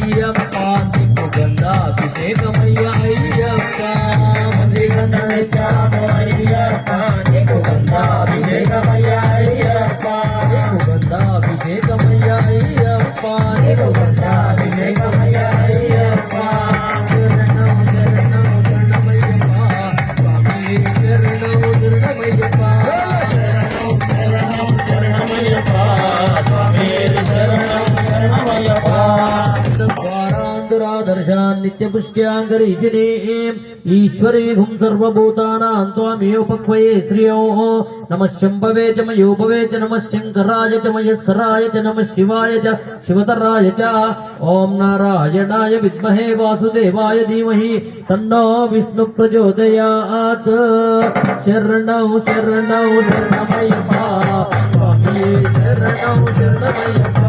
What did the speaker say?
అయ్యప్ప నీకు గంధాభిషేకమయ్యా అయ్యప్ప మందిరంలో వచ్చాము అయ్యప్ప నీకు గంధాభిషేకమయ్యా అయ్యప్ప నీకు గంధాభిషేకమయ్యా అయ్యప్ప నీకు గంధాభిషేకమయ్యా అయ్యప్ప శరణం శరణం శరణమయ్యప్ప స్వామి శరణం శరణమయ్యప్ప శరణం శరణం శరణమయ్యప్ప స్వామి శరణం శరణమయ్యప్ప ద్వారాంధురాదర్శాన్ నిత్యపుష్ట్యాంగరీశినీం ఈశ్వరీహుం సర్వభూతానాం త్వామేవోపక్వయే శ్రియో నమః శంభవే చ మయోభవే చ నమః శంకరాయ చ మయస్కరాయ చ నమః శివాయ చ శివతరాయ చ ఓం నారాయణాయ విద్మహే వాసుదేవాయ ధీమహి తన్నో విష్ణు ప్రచోదయాత్ శరణం శరణం శరణమయ్యప్ప స్వామి శరణం శరణమయ్యప్ప